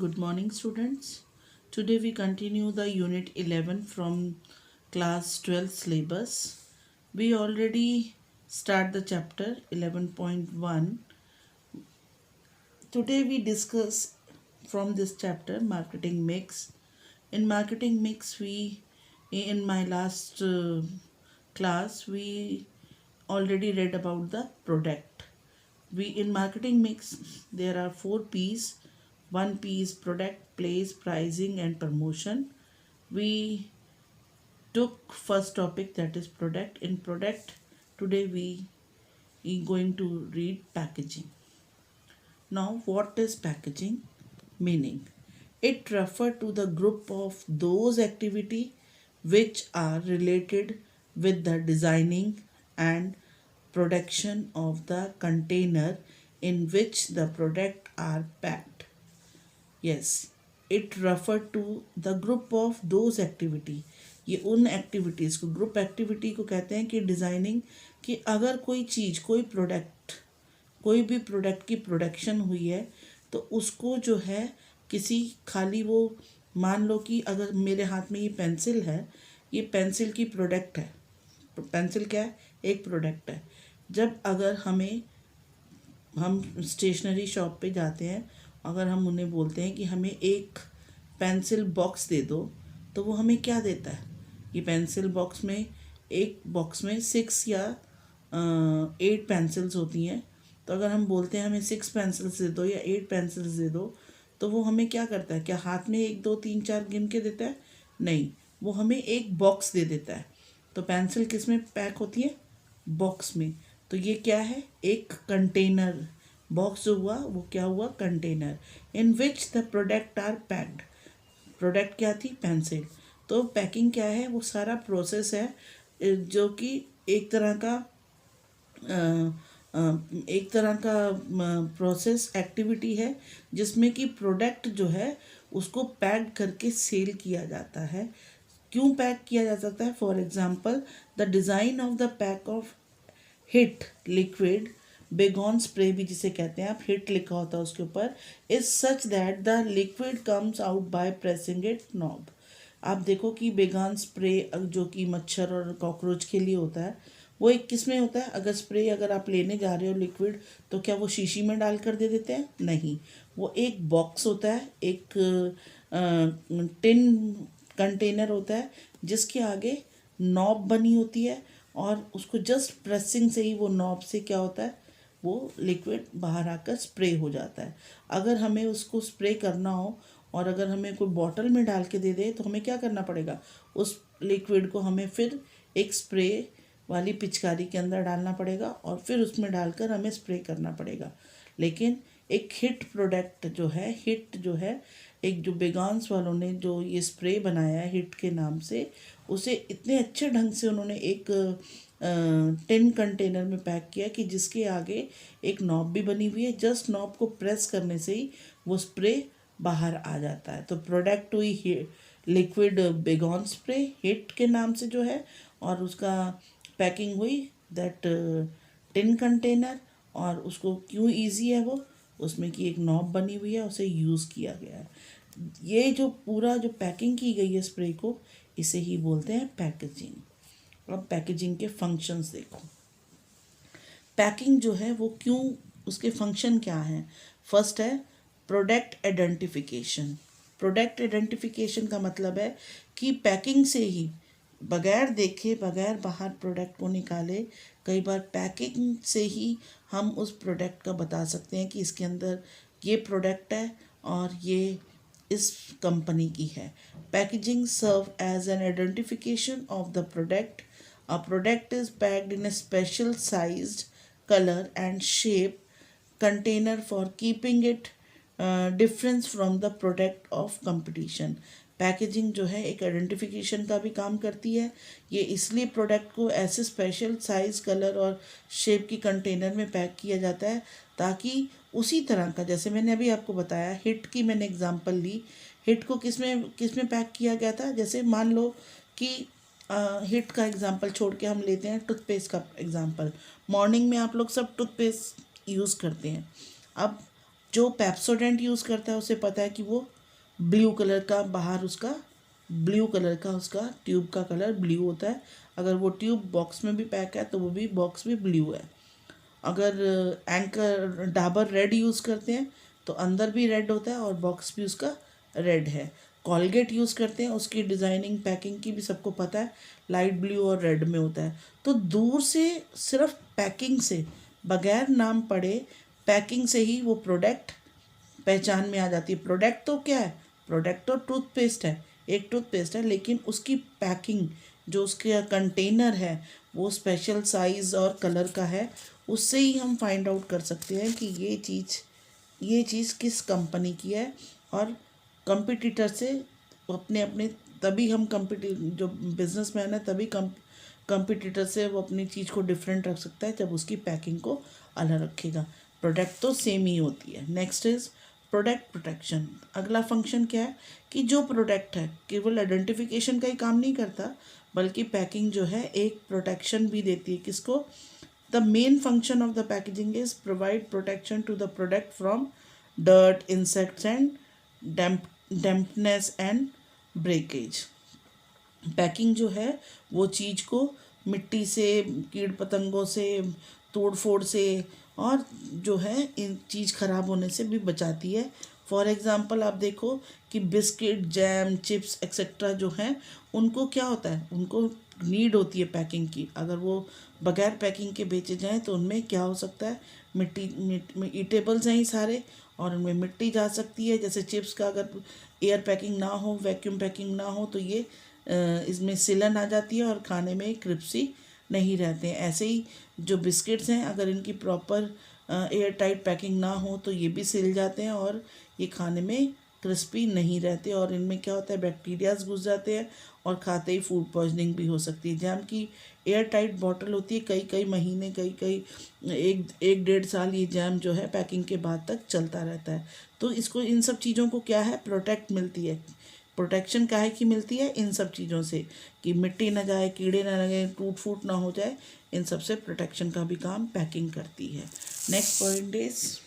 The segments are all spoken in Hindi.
Good morning, students. Today we continue the Unit 11 from Class 12 syllabus. We already start the chapter 11.1. Today we discuss from this chapter marketing mix. In marketing mix, in my last class we already read about the product. We in marketing mix there are 4 P's. One P is product, place, pricing and promotion. We took first topic, that is product. In product today we are going to read packaging. Now what is packaging? Meaning, it refers to the group of those activity which are related with the designing and production of the container in which the product are packed. Yes, it refer to the group of those activity. ये उन एक्टिविटीज़ को, ग्रुप एक्टिविटी को कहते हैं कि डिज़ाइनिंग, कि अगर कोई चीज़, कोई प्रोडक्ट, कोई भी प्रोडक्ट की प्रोडक्शन हुई है तो उसको जो है किसी खाली वो, मान लो कि अगर मेरे हाथ में ये पेंसिल है, ये पेंसिल की प्रोडक्ट है। पेंसिल क्या है? एक प्रोडक्ट है। जब अगर हम स्टेशनरी शॉप पे जाते हैं, अगर हम उन्हें बोलते हैं कि हमें एक पेंसिल बॉक्स दे दो, तो वो हमें क्या देता है? ये पेंसिल बॉक्स में, एक बॉक्स में 6 या 8 पेंसिल्स होती हैं। तो अगर हम बोलते हैं हमें 6 पेंसिल्स दे दो या 8 पेंसिल्स दे दो, तो वो हमें क्या करता है? क्या हाथ में 1 2 3 4 गिन के देता है? नहीं, वो हमें एक बॉक्स दे देता है। तो पेंसिल किस में पैक होती है? बॉक्स में। तो ये क्या है? एक कंटेनर। बॉक्स जो हुआ वो क्या हुआ? Container in which the product are packed. Product क्या थी? पेंसिल। तो पैकिंग क्या है? वो सारा प्रोसेस है जो कि एक तरह का प्रोसेस एक्टिविटी है जिसमें कि प्रोडक्ट जो है उसको पैक करके सेल किया जाता है। क्यों पैक किया जा सकता है? For example, the design of the pack of hit liquid, Baygon spray भी जिसे कहते हैं, आप हिट लिखा होता है उसके ऊपर, is such that the liquid comes out by pressing it knob. आप देखो कि बेगॉन स्प्रे जो कि मच्छर और कॉकरोच के लिए होता है, वो एक किस में होता है? अगर स्प्रे अगर आप लेने जा रहे हो लिक्विड, तो क्या वो शीशी में डाल कर दे देते हैं? नहीं, वो एक बॉक्स होता है, एक टिन कंटेनर होता है जिसके आगे नॉब बनी होती है, और उसको जस्ट प्रेसिंग से ही वो नॉब से क्या होता है? वो लिक्विड बाहर आकर स्प्रे हो जाता है। अगर हमें उसको स्प्रे करना हो और अगर हमें कोई बॉटल में डाल के दे दे, तो हमें क्या करना पड़ेगा? उस लिक्विड को हमें फिर एक स्प्रे वाली पिचकारी के अंदर डालना पड़ेगा और फिर उसमें डालकर हमें स्प्रे करना पड़ेगा। लेकिन एक हिट प्रोडक्ट जो है, हिट जो है, एक जो बेगॉन्स वालों ने जो ये स्प्रे बनाया है हिट के नाम से, उसे इतने अच्छे ढंग से उन्होंने एक टिन कंटेनर में पैक किया कि जिसके आगे एक नॉब भी बनी हुई है। जस्ट नॉब को प्रेस करने से ही वो स्प्रे बाहर आ जाता है। तो प्रोडक्ट हुई लिक्विड बेगॉन स्प्रे हिट के नाम से जो है, और उसका पैकिंग हुई दैट टिन कंटेनर। और उसको क्यों ईजी है? वो उसमें की एक नॉब बनी हुई है, उसे यूज़ किया गया है। ये जो पूरा जो पैकिंग की गई है स्प्रे को, इसे ही बोलते हैं पैकेजिंग। अब पैकेजिंग के फंक्शंस देखो। पैकिंग जो है वो क्यों, उसके फंक्शन क्या हैं? फर्स्ट है प्रोडक्ट आइडेंटिफिकेशन। प्रोडक्ट आइडेंटिफिकेशन का मतलब है कि पैकिंग से ही, बगैर देखे, बगैर बाहर प्रोडक्ट को निकाले, कई बार पैकिंग से ही हम उस प्रोडक्ट का बता सकते हैं कि इसके अंदर ये प्रोडक्ट है और ये इस कंपनी की है। Packaging serve as an identification of the product. A product is packed in a special sized, color and shape container for keeping it difference from the product of competition. Packaging जो है एक आइडेंटिफिकेशन का भी काम करती है। ये इसलिए प्रोडक्ट को ऐसे स्पेशल साइज़, कलर और शेप की कंटेनर में पैक किया जाता है ताकि उसी तरह का, जैसे मैंने अभी आपको बताया हिट की मैंने एग्जांपल ली, हिट को किस में पैक किया गया था? जैसे मान लो कि हिट का एग्जांपल छोड़ के हम लेते हैं टूथपेस्ट का एग्जांपल। मॉर्निंग में आप लोग सब टूथपेस्ट यूज़ करते हैं। अब जो पेप्सोडेंट यूज़ करता है उसे पता है कि वो ब्लू कलर का, बाहर उसका ब्लू कलर का, उसका ट्यूब का कलर ब्लू होता है। अगर वो ट्यूब बॉक्स में भी पैक है तो वो भी बॉक्स भी ब्लू है। अगर एंकर डाबर रेड यूज़ करते हैं तो अंदर भी रेड होता है और बॉक्स भी उसका रेड है। कॉलगेट यूज़ करते हैं, उसकी डिज़ाइनिंग पैकिंग की भी सबको पता है, लाइट ब्लू और रेड में होता है। तो दूर से सिर्फ पैकिंग से, बगैर नाम पढ़े, पैकिंग से ही वो प्रोडक्ट पहचान में आ जाती है। प्रोडक्ट तो क्या है, प्रोडक्ट तो टूथपेस्ट है, एक टूथपेस्ट है, लेकिन उसकी पैकिंग, जो उसका कंटेनर है, वो स्पेशल साइज़ और कलर का है। उससे ही हम फाइंड आउट कर सकते हैं कि ये चीज़ किस कंपनी की है। और कंपटीटर से अपने अपने, तभी हम जो बिजनेसमैन है तभी कंपटीटर से वो अपनी चीज़ को डिफरेंट रख सकता है जब उसकी पैकिंग को अलग रखेगा। प्रोडक्ट तो सेम ही होती है। Next is product protection. अगला फंक्शन क्या है कि जो प्रोडक्ट है केवल आइडेंटिफिकेशन का ही काम नहीं करता, बल्कि पैकिंग जो है एक प्रोटेक्शन भी देती है। किसको? The main function of the packaging is provide protection to the product from dirt, insects and dampness and breakage. Packing जो है वो चीज़ को मिट्टी से, कीड़ पतंगों से, तोड़ फोड़ से और जो है इन चीज़ ख़राब होने से भी बचाती है। फॉर एग्ज़ाम्पल आप देखो कि बिस्किट, जैम, चिप्स एक्सेट्रा जो हैं, उनको क्या होता है, उनको नीड होती है पैकिंग की। अगर वो बगैर पैकिंग के बेचे जाएं तो उनमें क्या हो सकता है, मिट्टी ईटेबल्स हैं ही सारे और उनमें मिट्टी जा सकती है। जैसे चिप्स का अगर एयर पैकिंग ना हो, वैक्यूम पैकिंग ना हो, तो ये इसमें सिलन आ जाती है और खाने में क्रिप्सी नहीं रहते हैं। ऐसे ही जो बिस्किट्स हैं, अगर इनकी प्रॉपर एयर टाइट पैकिंग ना हो तो ये भी सिल जाते हैं और ये खाने में क्रिस्पी नहीं रहते। और इनमें क्या होता है, बैक्टीरियाज घुस जाते हैं और खाते ही फूड पॉइजनिंग भी हो सकती है। जैम की एयर टाइट बॉटल होती है, कई कई महीने, कई एक डेढ़ साल ये जैम जो है पैकिंग के बाद तक चलता रहता है। तो इसको, इन सब चीज़ों को क्या है, प्रोटेक्ट मिलती है। प्रोटेक्शन काहे की मिलती है? इन सब चीज़ों से, कि मिट्टी ना जाए, कीड़े ना लगे, टूट फूट ना हो जाए। इन सब से प्रोटेक्शन का भी काम पैकिंग करती है। Next point is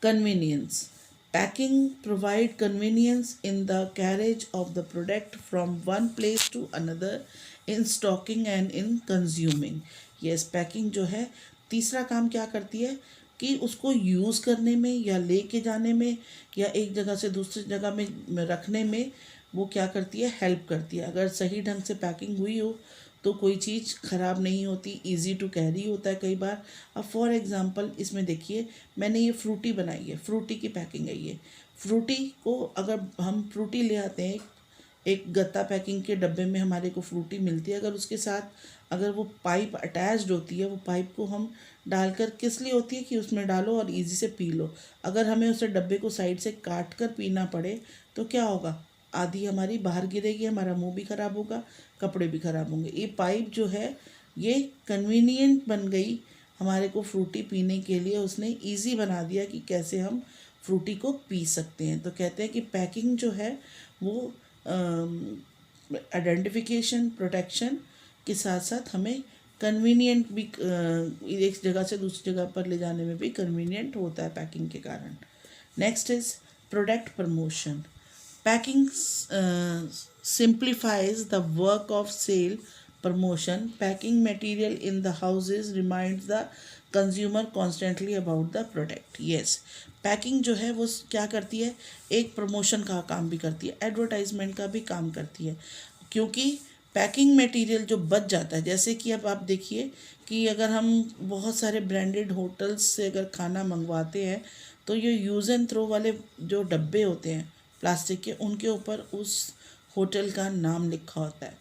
convenience. Packing provide convenience in the carriage of the product from one place to another, in stocking and in consuming. Yes, packing जो है तीसरा काम क्या करती है कि उसको यूज़ करने में या लेके जाने में या एक जगह से दूसरी जगह में रखने में वो क्या करती है, हेल्प करती है। अगर सही ढंग से पैकिंग हुई हो तो कोई चीज़ ख़राब नहीं होती, इजी टू कैरी होता है कई बार। अब फॉर एग्ज़ाम्पल इसमें देखिए, मैंने ये फ्रूटी बनाई है, फ्रूटी की पैकिंग है ये। फ्रूटी को अगर हम फ्रूटी ले आते हैं, एक गत्ता पैकिंग के डब्बे में हमारे को फ्रूटी मिलती है, अगर उसके साथ अगर वो पाइप अटैच्ड होती है, वो पाइप को हम डालकर, किस लिए होती है कि उसमें डालो और इजी से पी लो। अगर हमें उसे डब्बे को साइड से काट कर पीना पड़े तो क्या होगा, आधी हमारी बाहर गिरेगी, हमारा मुंह भी ख़राब होगा, कपड़े भी ख़राब होंगे। ये पाइप जो है ये कन्वीनियंट बन गई हमारे को फ्रूटी पीने के लिए। उसने इजी बना दिया कि कैसे हम फ्रूटी को पी सकते हैं। तो कहते हैं कि पैकिंग जो है वो आइडेंटिफिकेशन, प्रोटेक्शन के साथ साथ हमें कन्वीनियंट भी, एक जगह से दूसरी जगह पर ले जाने में भी कन्वीनियंट होता है पैकिंग के कारण। Next is product promotion. Packing simplifies the work of sale promotion. Packing material in the houses reminds the consumer constantly about the product. Yes, packing जो है वो क्या करती है, एक प्रमोशन का काम भी करती है, एडवर्टाइजमेंट का भी काम करती है। क्योंकि पैकिंग मटेरियल जो बच जाता है, जैसे कि अब आप देखिए कि अगर हम बहुत सारे ब्रांडेड होटल्स से अगर खाना मंगवाते हैं तो ये यूज़ एंड थ्रो वाले जो डब्बे होते हैं प्लास्टिक के, उनके ऊपर उस होटल का नाम लिखा होता है।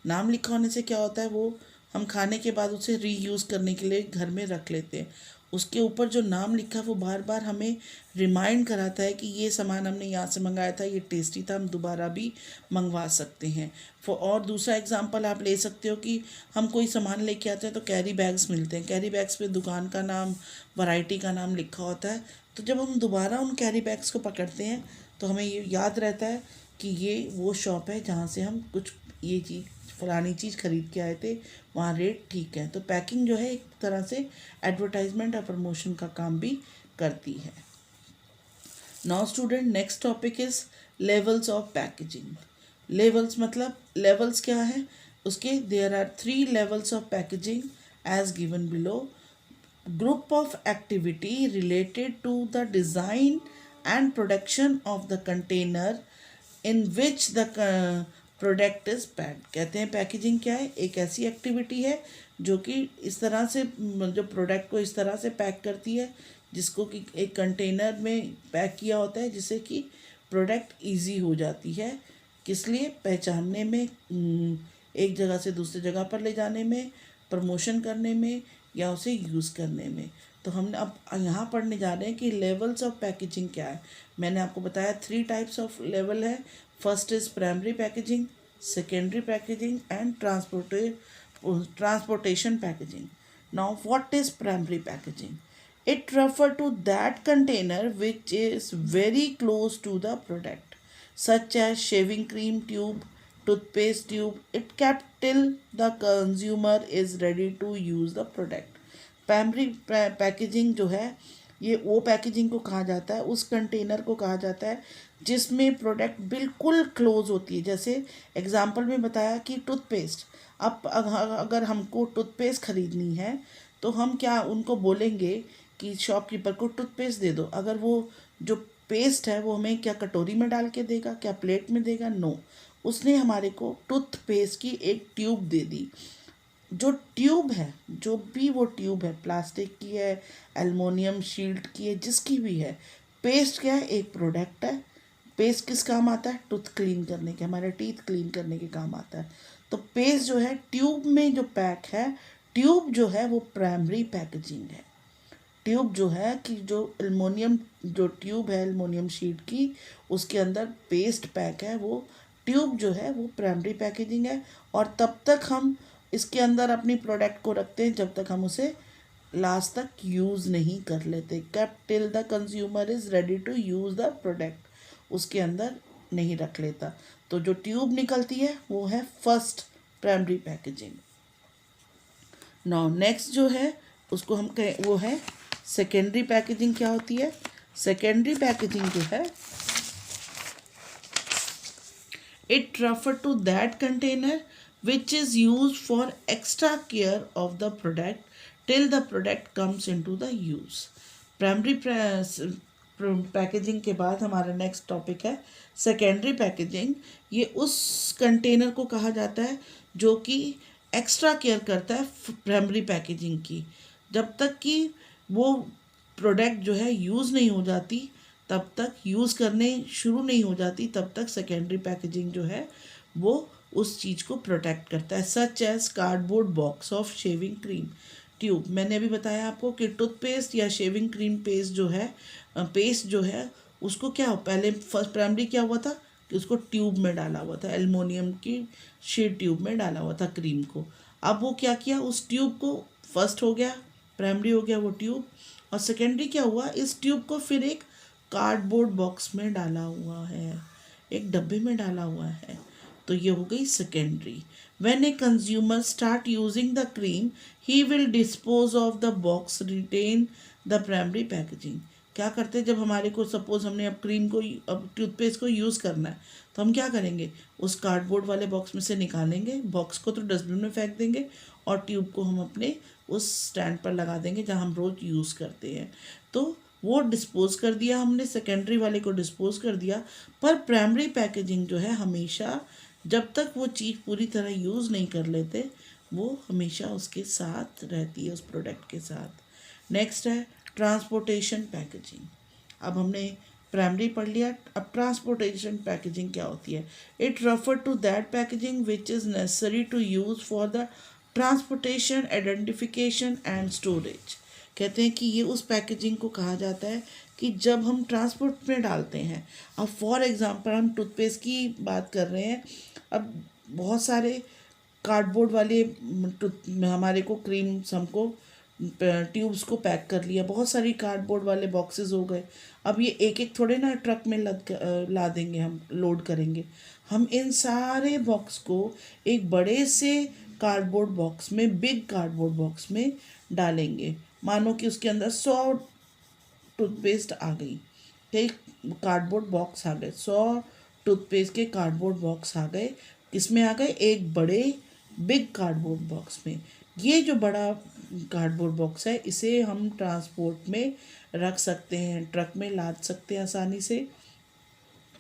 नाम लिखा होने से क्या होता है, वो हम खाने के बाद उसे रीयूज़ करने के लिए घर में रख लेते हैं। उसके ऊपर जो नाम लिखा है वो बार बार हमें रिमाइंड कराता है कि ये सामान हमने यहाँ से मंगाया था, ये टेस्टी था, हम दोबारा भी मंगवा सकते हैं। और दूसरा एग्जांपल आप ले सकते हो कि हम कोई सामान लेके आते हैं तो कैरी बैग्स मिलते हैं। कैरी बैग्स पे दुकान का नाम, वैरायटी का नाम लिखा होता है। तो जब हम दोबारा उन कैरी बैग्स को पकड़ते हैं तो हमें ये याद रहता है कि ये वो शॉप है जहाँ से हम कुछ ये चीज़, फलानी चीज़ ख़रीद के आए थे, वहाँ रेट ठीक है। तो पैकिंग जो है एक तरह से एडवर्टाइजमेंट और प्रमोशन का काम भी करती है। Now student, next topic is levels of packaging. Levels मतलब लेवल्स क्या है उसके, there are 3 levels of packaging as given below. Group of activity related to the design and production of the container in which the product is packed. कहते हैं पैकेजिंग क्या है, एक ऐसी एक्टिविटी है जो कि इस तरह से जो प्रोडक्ट को इस तरह से पैक करती है जिसको कि एक कंटेनर में पैक किया होता है जिससे कि प्रोडक्ट इजी हो जाती है। किस लिए, पहचानने में, एक जगह से दूसरी जगह पर ले जाने में, प्रमोशन करने में या उसे यूज़ करने में। तो हम अब यहाँ पढ़ने जा रहे हैं कि लेवल्स ऑफ पैकेजिंग क्या है। मैंने आपको बताया 3 टाइप्स ऑफ लेवल है। First is primary packaging, secondary packaging and transportation packaging. Now what is primary packaging? It refer to that container which is very close to the product, such as shaving cream tube, toothpaste tube. It kept till the consumer is ready to use the product. Primary packaging जो है ये वो पैकेजिंग को कहा जाता है, उस कंटेनर को कहा जाता है जिसमें प्रोडक्ट बिल्कुल क्लोज होती है। जैसे एग्जांपल में बताया कि टूथपेस्ट, अब अगर हमको टूथपेस्ट ख़रीदनी है तो हम क्या उनको बोलेंगे कि शॉपकीपर को टूथपेस्ट दे दो। अगर वो जो पेस्ट है वो हमें क्या कटोरी में डाल के देगा, क्या प्लेट में देगा? नो, उसने हमारे को टूथपेस्ट की एक ट्यूब दे दी। जो ट्यूब है, जो भी वो ट्यूब है, प्लास्टिक की है, एल्युमिनियम शील्ड की है, जिसकी भी है, पेस्ट क्या है, एक प्रोडक्ट है। पेस्ट किस काम आता है? टूथ क्लीन करने के, हमारे टीथ क्लीन करने के काम आता है। तो पेस्ट जो है ट्यूब में जो पैक है, ट्यूब जो है वो प्राइमरी पैकेजिंग है। ट्यूब जो है कि जो एल्युमिनियम जो ट्यूब है एल्युमिनियम शीट की, उसके अंदर पेस्ट पैक है, वो ट्यूब जो है वो प्राइमरी पैकेजिंग है। और तब तक हम इसके अंदर अपनी प्रोडक्ट को रखते हैं जब तक हम उसे लास्ट तक यूज़ नहीं कर लेते। Kept till the consumer is ready to use the product, उसके अंदर नहीं रख लेता। तो जो ट्यूब निकलती है वो है first primary packaging. Now next जो है उसको हम कहें वो है सेकेंडरी पैकेजिंग। क्या होती है सेकेंडरी पैकेजिंग जो है, it refer to that container which is used for extra care of the product till the product comes into the use. Primary packaging के बाद हमारा नेक्स्ट टॉपिक है सेकेंडरी पैकेजिंग। ये उस कंटेनर को कहा जाता है जो कि एक्स्ट्रा केयर करता है प्राइमरी पैकेजिंग की। जब तक कि वो प्रोडक्ट जो है यूज़ नहीं हो जाती, तब तक यूज़ करने शुरू नहीं हो जाती, तब तक सेकेंडरी पैकेजिंग जो है वो उस चीज़ को प्रोटेक्ट करता है। Such as cardboard box of shaving cream tube. मैंने अभी बताया आपको कि टूथपेस्ट या शेविंग क्रीम पेस्ट जो है उसको क्या हो, पहले फर्स्ट प्राइमरी क्या हुआ था कि उसको ट्यूब में डाला हुआ था, एल्युमिनियम की शीट ट्यूब में डाला हुआ था क्रीम को। अब वो क्या किया, उस ट्यूब को फर्स्ट हो गया, प्राइमरी हो गया वो ट्यूब, और सेकेंडरी क्या हुआ, इस ट्यूब को फिर एक कार्डबोर्ड बॉक्स में डाला हुआ है, एक डब्बे में डाला हुआ है। तो ये हो गई secondary. When a consumer start using the cream he will dispose of the box retain the primary packaging. क्या करते हैं, जब हमारे को सपोज हमने अब क्रीम को अब टूथपेस्ट को यूज़ करना है तो हम क्या करेंगे, उस कार्डबोर्ड वाले बॉक्स में से निकालेंगे, बॉक्स को तो डस्टबिन में फेंक देंगे और ट्यूब को हम अपने उस स्टैंड पर लगा देंगे जहाँ हम रोज़ यूज़ करते हैं। तो वो डिस्पोज कर दिया हमने, सेकेंडरी वाले को डिस्पोज कर दिया। पर प्राइमरी पैकेजिंग जो है हमेशा जब तक वो चीज़ पूरी तरह यूज़ नहीं कर लेते वो हमेशा उसके साथ रहती है, उस प्रोडक्ट के साथ। नेक्स्ट है ट्रांसपोर्टेशन पैकेजिंग। अब हमने प्राइमरी पढ़ लिया, अब ट्रांसपोर्टेशन पैकेजिंग क्या होती है। It refer to that packaging which is necessary to use for the transportation, identification and storage. कहते हैं कि ये उस पैकेजिंग को कहा जाता है कि जब हम ट्रांसपोर्ट में डालते हैं। अब फॉर एग्ज़ाम्पल हम टूथपेस्ट की बात कर रहे हैं, अब बहुत सारे कार्डबोर्ड वाले हमारे को क्रीम्स हमको ट्यूब्स को पैक कर लिया, बहुत सारी कार्डबोर्ड वाले बॉक्सेस हो गए। अब ये एक एक थोड़े ना ट्रक में ला देंगे, हम लोड करेंगे। हम इन सारे बॉक्स को एक बड़े से कार्डबोर्ड बॉक्स में, बिग कार्डबोर्ड बॉक्स में डालेंगे। मानो कि उसके अंदर 100 टूथपेस्ट आ गई, कई कार्डबोर्ड बॉक्स आ गए, 100 टूथपेस्ट के कार्डबोर्ड बॉक्स आ गए। किसमें आ गए? एक बड़े बिग कार्डबोर्ड बॉक्स में। ये जो बड़ा कार्डबोर्ड बॉक्स है इसे हम ट्रांसपोर्ट में रख सकते हैं, ट्रक में लाद सकते हैं आसानी से।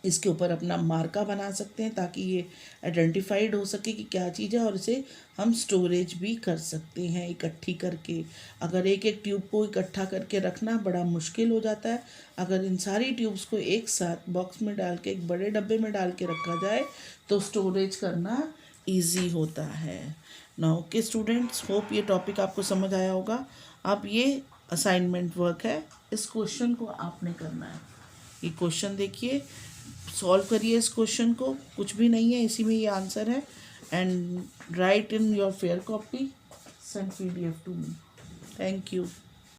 इसके ऊपर अपना मार्का बना सकते हैं ताकि ये आइडेंटिफाइड हो सके कि क्या चीज़ है, और इसे हम स्टोरेज भी कर सकते हैं इकट्ठी करके। अगर एक एक ट्यूब को इकट्ठा करके रखना बड़ा मुश्किल हो जाता है, अगर इन सारी ट्यूब्स को एक साथ बॉक्स में डाल के एक बड़े डब्बे में डाल के रखा जाए तो स्टोरेज करना ईजी होता है। नाउ ओके स्टूडेंट्स, होप ये टॉपिक आपको समझ आया होगा। अब ये असाइनमेंट वर्क है, इस क्वेश्चन को आपने करना है। ये क्वेश्चन देखिए, सॉल्व करिए इस क्वेश्चन को, कुछ भी नहीं है इसी में ये आंसर है। And write in your fair copy, send PDF to me. Thank you.